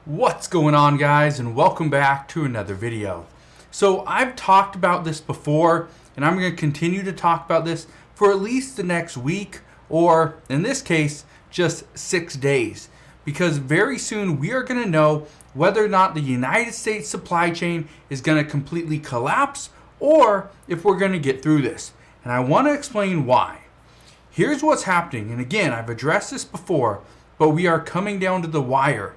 What's going on, guys, and welcome back to another video. So I've talked about this before, and I'm going to continue to talk about this for at least the next week, or in this case, just 6 days, because very soon we are going to know whether or not the United States supply chain is going to completely collapse or if we're going to get through this. And I want to explain why. Here's what's happening, and again, I've addressed this before, but we are coming down to the wire.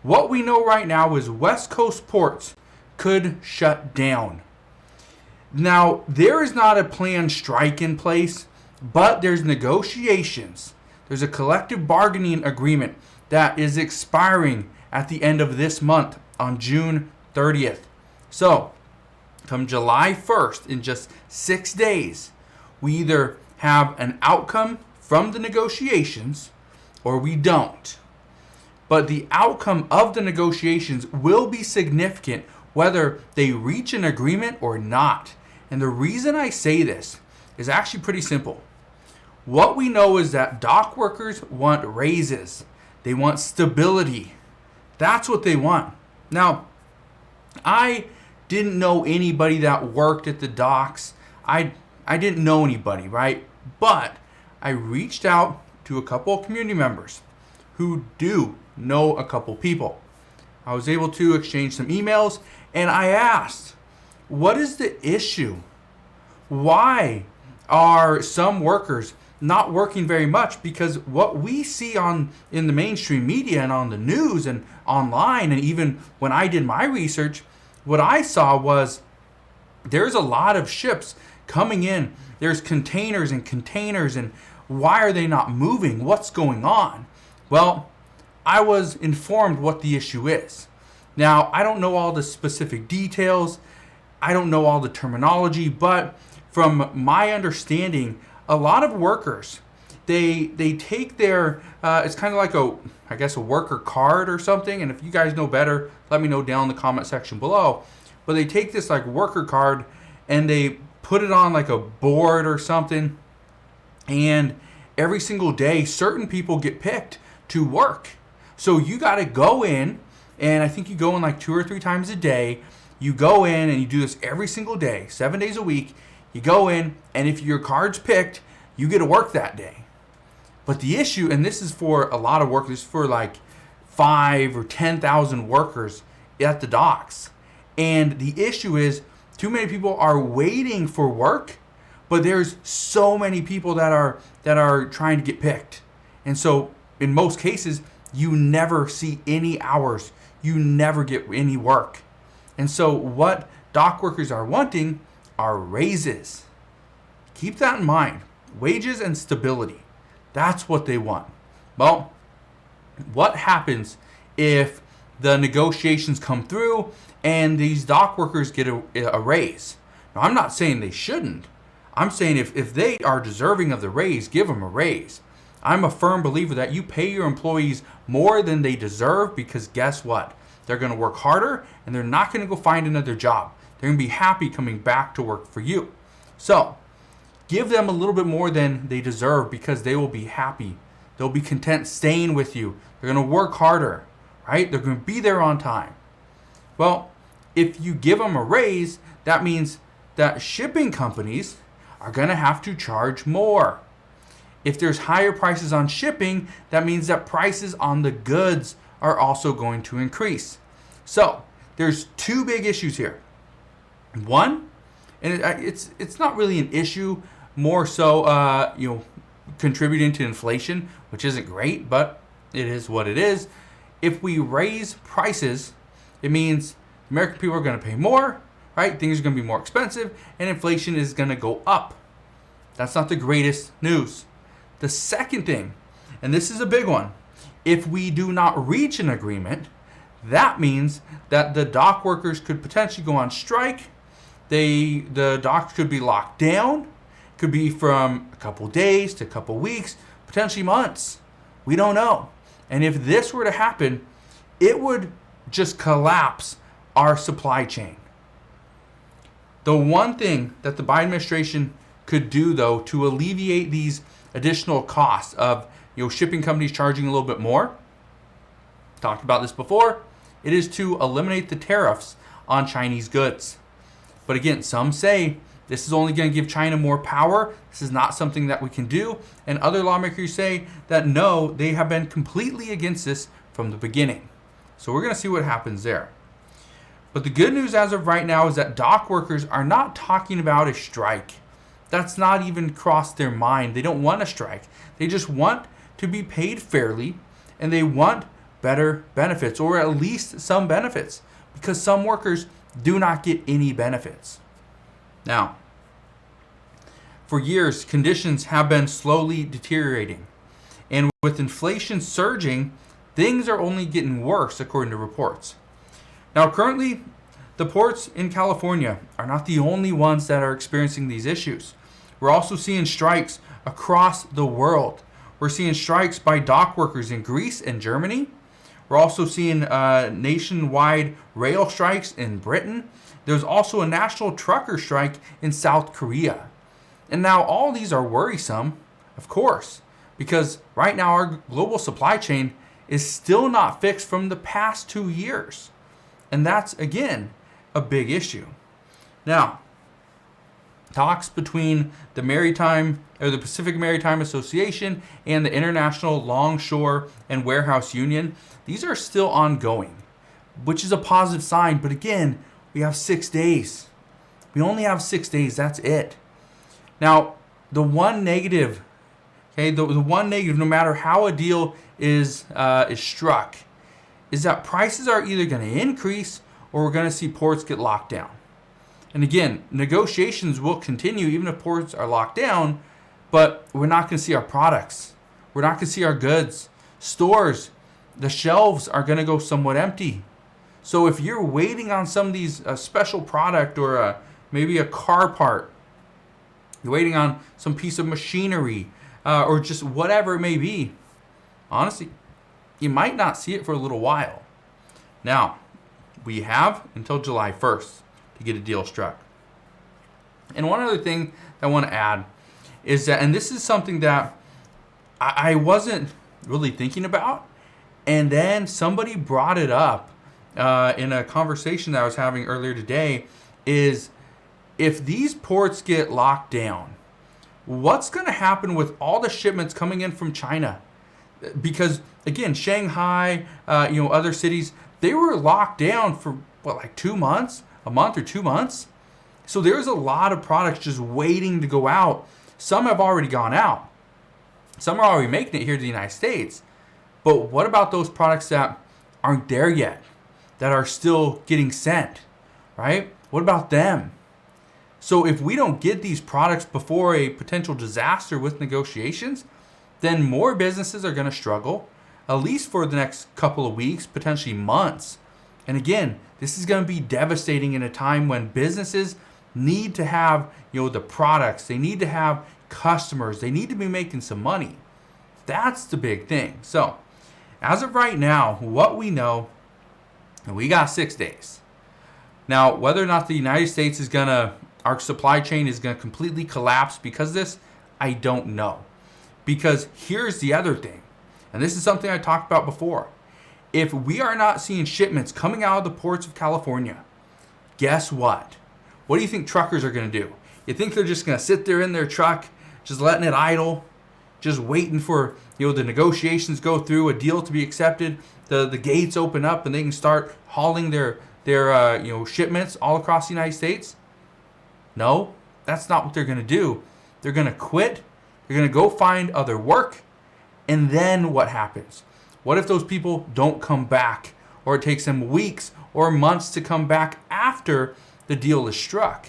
What we know right now is West Coast ports could shut down. Now, there is not a planned strike in place, but there's negotiations. There's a collective bargaining agreement that is expiring at the end of this month on June 30th. So, come July 1st, in just 6 days, we either have an outcome from the negotiations or we don't. But the outcome of the negotiations will be significant whether they reach an agreement or not. And the reason I say this is actually pretty simple. What we know is that dock workers want raises. They want stability. That's what they want. Now, I didn't know anybody that worked at the docks. I didn't know anybody, right? But I reached out to a couple of community members who do know a couple people. I was able to exchange some emails, and I asked, what is the issue? Why are some workers not working very much? Because what we see in the mainstream media and on the news and online, and even when I did my research, what I saw was there's a lot of ships coming in. There's containers and containers, and why are they not moving? What's going on? Well, I was informed what the issue is. Now, I don't know all the specific details. I don't know all the terminology, but from my understanding, a lot of workers, they take their, it's kind of like a worker card or something. And if you guys know better, let me know down in the comment section below. But they take this like worker card and they put it on like a board or something. And every single day, certain people get picked to work. So you got to go in, and I think you go in like 2 or 3 times a day. You go in and you do this every single day, 7 days a week. You go in, and if your card's picked, you get to work that day. But the issue, and this is for a lot of workers, this is for like 5 or 10,000 workers at the docks. And the issue is too many people are waiting for work, but there's so many people that are trying to get picked. And so in most cases, you never see any hours. You never get any work. And so what dock workers are wanting are raises. Keep that in mind. Wages and stability. That's what they want. Well, what happens if the negotiations come through and these dock workers get a raise? Now, I'm not saying they shouldn't. I'm saying if they are deserving of the raise, give them a raise. I'm a firm believer that you pay your employees more than they deserve, because guess what? They're going to work harder and they're not going to go find another job. They're going to be happy coming back to work for you. So give them a little bit more than they deserve, because they will be happy. They'll be content staying with you. They're going to work harder, right? They're going to be there on time. Well, if you give them a raise, that means that shipping companies are going to have to charge more. If there's higher prices on shipping, that means that prices on the goods are also going to increase. So there's 2 big issues here. One, and it's not really an issue, more so contributing to inflation, which isn't great, but it is what it is. If we raise prices, it means American people are going to pay more, right? Things are going to be more expensive, and inflation is going to go up. That's not the greatest news. The second thing, and this is a big one, if we do not reach an agreement, that means that the dock workers could potentially go on strike. The docks could be locked down. Could be from a couple days to a couple weeks, potentially months. We don't know. And if this were to happen, it would just collapse our supply chain. The one thing that the Biden administration could do, though, to alleviate these additional costs of shipping companies charging a little bit more, Talked about this before. It is to eliminate the tariffs on Chinese goods. But again, some say this is only going to give China more power. This is not something that we can do. And other lawmakers say that no, they have been completely against this from the beginning. So we're going to see what happens there. But the good news as of right now is that dock workers are not talking about a strike. That's not even crossed their mind. They don't want a strike. They just want to be paid fairly, and they want better benefits, or at least some benefits, because some workers do not get any benefits. Now, for years, conditions have been slowly deteriorating. And with inflation surging, things are only getting worse, according to reports. Now, currently, the ports in California are not the only ones that are experiencing these issues. We're also seeing strikes across the world. We're seeing strikes by dock workers in Greece and Germany. We're also seeing nationwide rail strikes in Britain. There's also a national trucker strike in South Korea. And now all these are worrisome, of course, because right now our global supply chain is still not fixed from the past 2 years. And that's, again, a big issue. Now, talks between the Pacific Maritime Association and the International Longshore and Warehouse Union, these are still ongoing, which is a positive sign. But again, we have 6 days. We only have 6 days. That's it. Now, the one negative, no matter how a deal is struck, is that prices are either going to increase or we're going to see ports get locked down. And again, negotiations will continue even if ports are locked down, but we're not going to see our products. We're not going to see our goods. Stores, the shelves are going to go somewhat empty. So if you're waiting on some of these special product or maybe a car part, you're waiting on some piece of machinery or just whatever it may be, honestly, you might not see it for a little while. Now, we have until July 1st to get a deal struck. And one other thing I want to add is that, and this is something that I wasn't really thinking about, and then somebody brought it up in a conversation that I was having earlier today, is if these ports get locked down, what's going to happen with all the shipments coming in from China? Because again, Shanghai, other cities, they were locked down for like 2 months, a month or 2 months. So there's a lot of products just waiting to go out. Some have already gone out. Some are already making it here to the United States. But what about those products that aren't there yet, that are still getting sent, right? What about them? So if we don't get these products before a potential disaster with negotiations, then more businesses are going to struggle, at least for the next couple of weeks, potentially months. And again, this is going to be devastating in a time when businesses need to have, the products. They need to have customers. They need to be making some money. That's the big thing. So, as of right now, what we know, we got 6 days. Now, whether or not the United States our supply chain is going to completely collapse because of this, I don't know. Because here's the other thing, and this is something I talked about before. If we are not seeing shipments coming out of the ports of California, guess what? What do you think truckers are going to do? You think they're just going to sit there in their truck, just letting it idle, just waiting for the negotiations go through, a deal to be accepted, the gates open up, and they can start hauling their shipments all across the United States? No, that's not what they're going to do. They're going to quit. They're going to go find other work. And then what happens? What if those people don't come back, or it takes them weeks or months to come back after the deal is struck?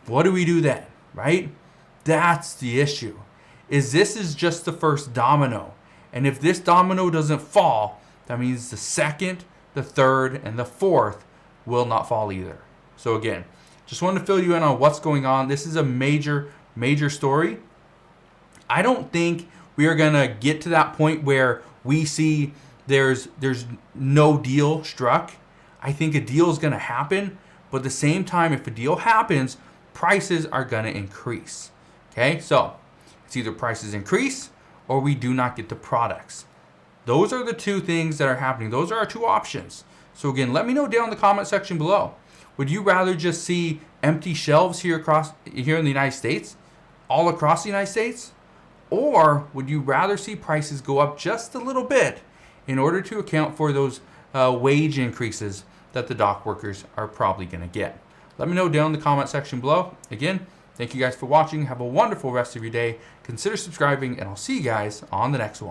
What do we do then, right? That's the issue. This is just the first domino. And if this domino doesn't fall, that means the second, the third, and the fourth will not fall either. So again, just wanted to fill you in on what's going on. This is a major, major story. I don't think we are going to get to that point where we see there's no deal struck. I think a deal is going to happen, but at the same time, if a deal happens, prices are going to increase. Okay, so it's either prices increase or we do not get the products. Those are the two things that are happening. Those are our two options. So again, let me know down in the comment section below. Would you rather just see empty shelves here in the United States, all across the United States? Or would you rather see prices go up just a little bit in order to account for those wage increases that the dock workers are probably going to get? Let me know down in the comment section below. Again, thank you guys for watching. Have a wonderful rest of your day. Consider subscribing, and I'll see you guys on the next one.